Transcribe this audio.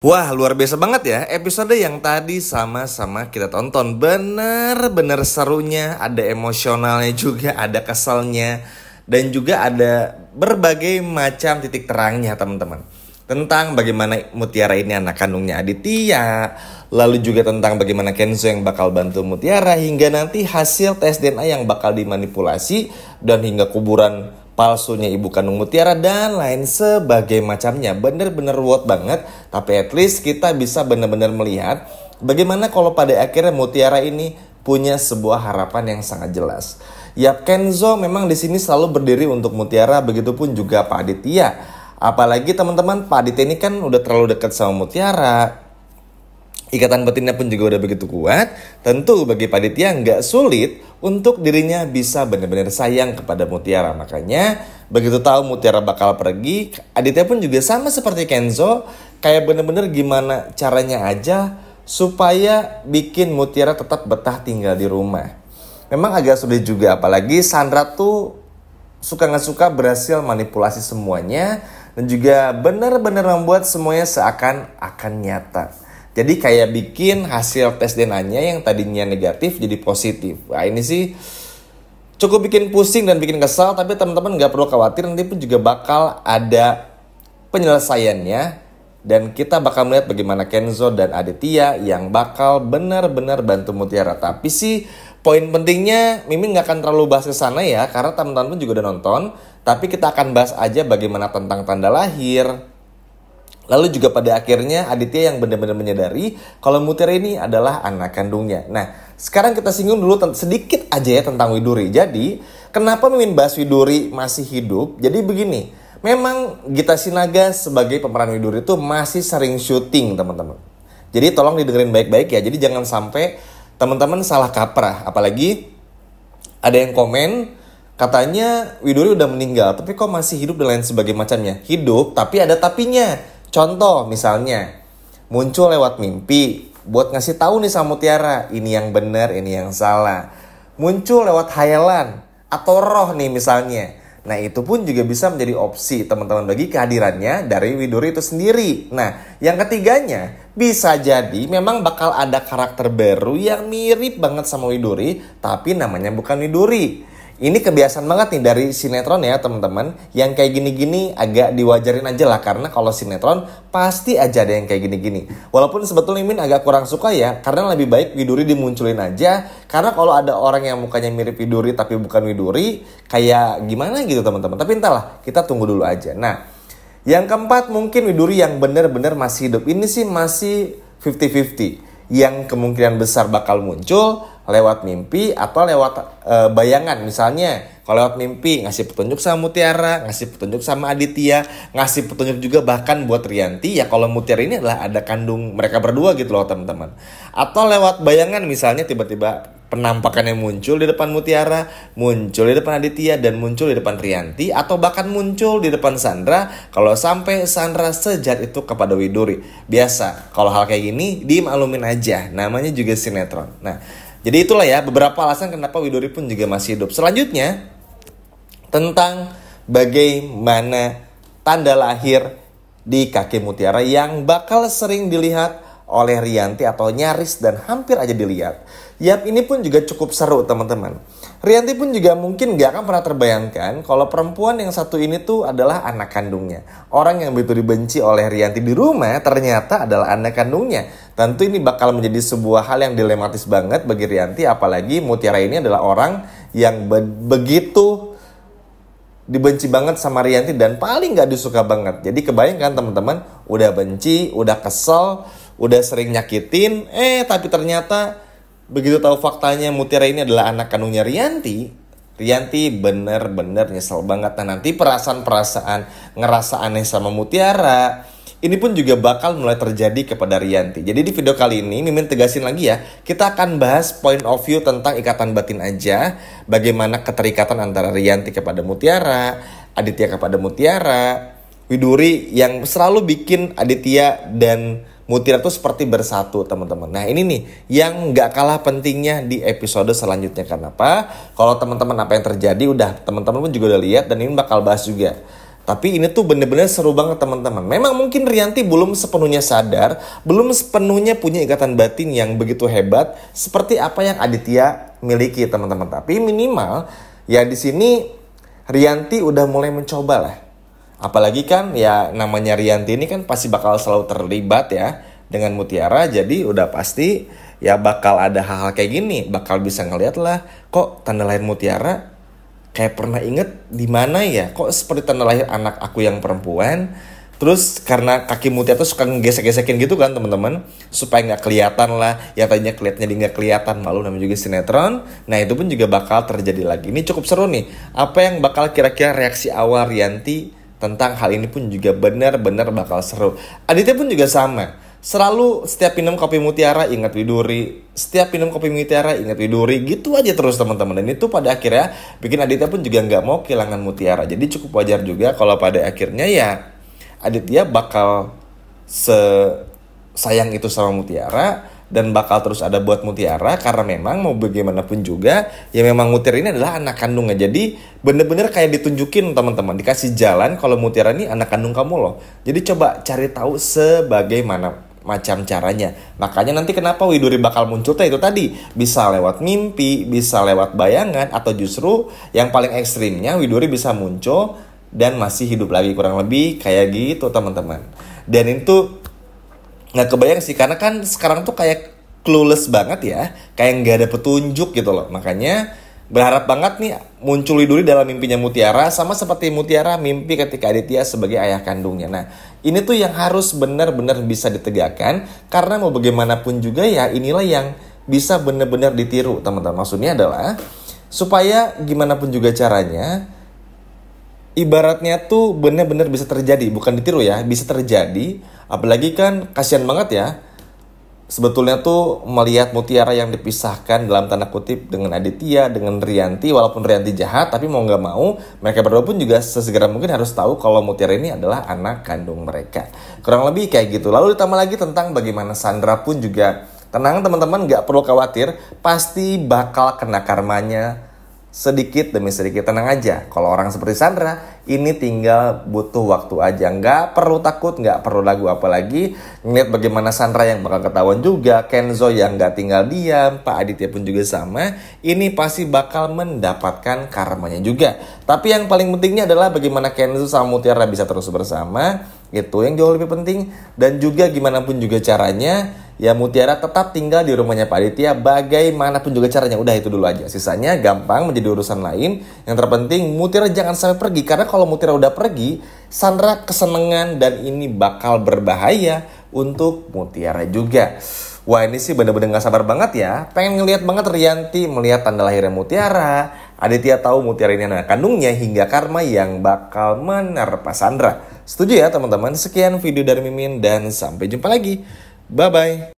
Wah, luar biasa banget ya episode yang tadi sama-sama kita tonton. Bener-bener serunya, ada emosionalnya juga, ada keselnya, dan juga ada berbagai macam titik terangnya teman-teman. Tentang bagaimana Mutiara ini anak kandungnya Aditya, lalu juga tentang bagaimana Kenzo yang bakal bantu Mutiara, hingga nanti hasil tes DNA yang bakal dimanipulasi, dan hingga kuburan palsunya ibu kandung Mutiara dan lain sebagai macamnya. Bener-bener worth banget. Tapi at least kita bisa bener-bener melihat bagaimana kalau pada akhirnya Mutiara ini punya sebuah harapan yang sangat jelas. Yap, Kenzo memang di sini selalu berdiri untuk Mutiara, begitupun juga Pak Aditya. Apalagi teman-teman, Pak Aditya ini kan udah terlalu dekat sama Mutiara. Ikatan batinnya pun juga udah begitu kuat. Tentu bagi Pak Aditya nggak sulit untuk dirinya bisa benar-benar sayang kepada Mutiara. Makanya begitu tahu Mutiara bakal pergi, Aditya pun juga sama seperti Kenzo, kayak benar-benar gimana caranya aja supaya bikin Mutiara tetap betah tinggal di rumah. Memang agak sulit juga, apalagi Sandra tuh suka nggak suka berhasil manipulasi semuanya, dan juga benar-benar membuat semuanya seakan-akan nyata. Jadi kayak bikin hasil tes DNA-nya yang tadinya negatif jadi positif. Wah, ini sih cukup bikin pusing dan bikin kesal. Tapi teman-teman gak perlu khawatir, nanti pun juga bakal ada penyelesaiannya. Dan kita bakal melihat bagaimana Kenzo dan Aditya yang bakal benar-benar bantu Mutiara. Tapi sih poin pentingnya Mimin gak akan terlalu bahas ke sana ya, karena teman-teman pun juga udah nonton. Tapi kita akan bahas aja bagaimana tentang tanda lahir. Lalu juga pada akhirnya Aditya yang benar-benar menyadari kalau Mutiara ini adalah anak kandungnya. Nah, sekarang kita singgung dulu sedikit aja ya tentang Widuri. Jadi, kenapa Mimin bahas Widuri masih hidup? Jadi begini, memang Gita Sinaga sebagai pemeran Widuri itu masih sering syuting, teman-teman. Jadi tolong didengerin baik-baik ya. Jadi jangan sampai teman-teman salah kaprah. Apalagi ada yang komen katanya Widuri udah meninggal, tapi kok masih hidup dan lain sebagainya macamnya. Hidup, tapi ada tapinya. Contoh misalnya muncul lewat mimpi buat ngasih tahu nih sama Mutiara ini yang benar, ini yang salah. Muncul lewat hayalan atau roh nih misalnya. Nah, itu pun juga bisa menjadi opsi teman-teman bagi kehadirannya dari Widuri itu sendiri. Nah, yang ketiganya bisa jadi memang bakal ada karakter baru yang mirip banget sama Widuri, tapi namanya bukan Widuri. Ini kebiasaan banget nih dari sinetron ya teman-teman. Yang kayak gini-gini agak diwajarin aja lah, karena kalau sinetron pasti aja ada yang kayak gini-gini. Walaupun sebetulnya Mimin agak kurang suka ya, karena lebih baik Widuri dimunculin aja. Karena kalau ada orang yang mukanya mirip Widuri tapi bukan Widuri, kayak gimana gitu teman-teman. Tapi entahlah, kita tunggu dulu aja. Nah, yang keempat mungkin Widuri yang benar-benar masih hidup. Ini sih masih 50-50. Yang kemungkinan besar bakal muncul lewat mimpi atau lewat bayangan. Misalnya kalau lewat mimpi ngasih petunjuk sama Mutiara, ngasih petunjuk sama Aditya, ngasih petunjuk juga bahkan buat Rianti. Ya kalau Mutiara ini adalah ada kandung mereka berdua gitu loh teman-teman. Atau lewat bayangan, misalnya tiba-tiba penampakannya muncul di depan Mutiara, muncul di depan Aditya, dan muncul di depan Rianti. Atau bahkan muncul di depan Sandra, kalau sampai Sandra sejahat itu kepada Widuri. Biasa, kalau hal kayak gini dimaklumin aja, namanya juga sinetron. Nah, jadi itulah ya beberapa alasan kenapa Widuri pun juga masih hidup. Selanjutnya, tentang bagaimana tanda lahir di kaki Mutiara yang bakal sering dilihat oleh Rianti atau nyaris dan hampir aja dilihat. Yap, ini pun juga cukup seru teman-teman. Rianti pun juga mungkin gak akan pernah terbayangkan kalau perempuan yang satu ini tuh adalah anak kandungnya. Orang yang begitu dibenci oleh Rianti di rumah ternyata adalah anak kandungnya. Tentu ini bakal menjadi sebuah hal yang dilematis banget bagi Rianti. Apalagi Mutiara ini adalah orang yang begitu dibenci banget sama Rianti dan paling gak disuka banget. Jadi kebayangkan teman-teman, udah benci, udah kesel, udah sering nyakitin, tapi ternyata begitu tahu faktanya Mutiara ini adalah anak kandungnya Rianti bener-bener nyesel banget. Nah, nanti perasaan-perasaan ngerasa aneh sama Mutiara ini pun juga bakal mulai terjadi kepada Rianti. Jadi di video kali ini Mimin tegasin lagi ya, kita akan bahas point of view tentang ikatan batin aja. Bagaimana keterikatan antara Rianti kepada Mutiara, Aditya kepada Mutiara, Widuri yang selalu bikin Aditya dan Mutiara tuh seperti bersatu teman-teman. Nah, ini nih yang gak kalah pentingnya di episode selanjutnya. Kenapa? Kalau teman-teman apa yang terjadi udah teman-teman pun juga udah lihat, dan ini bakal bahas juga. Tapi ini tuh bener-bener seru banget teman-teman. Memang mungkin Rianti belum sepenuhnya sadar, belum sepenuhnya punya ikatan batin yang begitu hebat seperti apa yang Aditya miliki teman-teman. Tapi minimal ya di sini Rianti udah mulai mencoba lah. Apalagi kan ya namanya Rianti ini kan pasti bakal selalu terlibat ya dengan Mutiara. Jadi udah pasti ya bakal ada hal-hal kayak gini. Bakal bisa ngeliat lah kok tanda lahir Mutiara kayak pernah inget di mana ya, kok seperti tanda lahir anak aku yang perempuan. Terus karena kaki Mutiara tuh suka ngesek-gesekin gitu kan teman-teman, supaya nggak kelihatan lah, ya tadinya kelihatannya jadi nggak kelihatan, malu namanya juga sinetron. Nah itu pun juga bakal terjadi lagi. Ini cukup seru nih. Apa yang bakal kira-kira reaksi awal Rianti tentang hal ini pun juga benar-benar bakal seru. Aditya pun juga sama. Selalu setiap minum kopi Mutiara ingat Widuri, setiap minum kopi Mutiara ingat Widuri, gitu aja terus teman-teman. Dan itu pada akhirnya bikin Aditya pun juga nggak mau kehilangan Mutiara. Jadi cukup wajar juga kalau pada akhirnya ya Aditya bakal sayang itu sama Mutiara dan bakal terus ada buat Mutiara, karena memang mau bagaimanapun juga ya memang Mutiara ini adalah anak kandungnya. Jadi bener-bener kayak ditunjukin teman-teman, dikasih jalan kalau Mutiara ini anak kandung kamu loh. Jadi coba cari tahu sebagaimana macam caranya. Makanya nanti kenapa Widuri bakal muncul tuh itu tadi, bisa lewat mimpi, bisa lewat bayangan, atau justru yang paling ekstrimnya Widuri bisa muncul dan masih hidup lagi, kurang lebih kayak gitu teman-teman. Dan itu nggak kebayang sih, karena kan sekarang tuh kayak clueless banget ya, kayak nggak ada petunjuk gitu loh. Makanya berharap banget nih muncul Widuri dalam mimpinya Mutiara, sama seperti Mutiara mimpi ketika Aditya sebagai ayah kandungnya. Nah ini tuh yang harus benar-benar bisa ditegakkan, karena mau bagaimanapun juga ya inilah yang bisa benar-benar ditiru teman-teman. Maksudnya adalah supaya gimana pun juga caranya, ibaratnya tuh benar-benar bisa terjadi, bukan ditiru ya, bisa terjadi. Apalagi kan kasihan banget ya sebetulnya tuh melihat Mutiara yang dipisahkan dalam tanda kutip dengan Aditya, dengan Rianti. Walaupun Rianti jahat, tapi mau gak mau mereka berdua pun juga sesegera mungkin harus tahu kalau Mutiara ini adalah anak kandung mereka. Kurang lebih kayak gitu. Lalu ditambah lagi tentang bagaimana Sandra pun juga tenang teman-teman, gak perlu khawatir, pasti bakal kena karmanya sedikit demi sedikit. Tenang aja, kalau orang seperti Sandra ini tinggal butuh waktu aja, nggak perlu takut, nggak perlu ragu. Apalagi ngeliat bagaimana Sandra yang bakal ketahuan juga, Kenzo yang nggak tinggal diam, Pak Aditya pun juga sama, ini pasti bakal mendapatkan karmanya juga. Tapi yang paling pentingnya adalah bagaimana Kenzo sama Mutiara bisa terus bersama, itu yang jauh lebih penting. Dan juga gimana pun juga caranya ya Mutiara tetap tinggal di rumahnya Pak Aditya, bagaimanapun juga caranya. Udah itu dulu aja, sisanya gampang menjadi urusan lain. Yang terpenting Mutiara jangan sampai pergi, karena kalau Mutiara udah pergi, Sandra kesenengan dan ini bakal berbahaya untuk Mutiara juga. Wah ini sih bener-bener gak sabar banget ya, pengen ngeliat banget Rianti melihat tanda lahirnya Mutiara, Aditya tahu Mutiara ini anak kandungnya, hingga karma yang bakal menerpa Sandra. Setuju ya teman-teman? Sekian video dari Mimin dan sampai jumpa lagi. Bye-bye.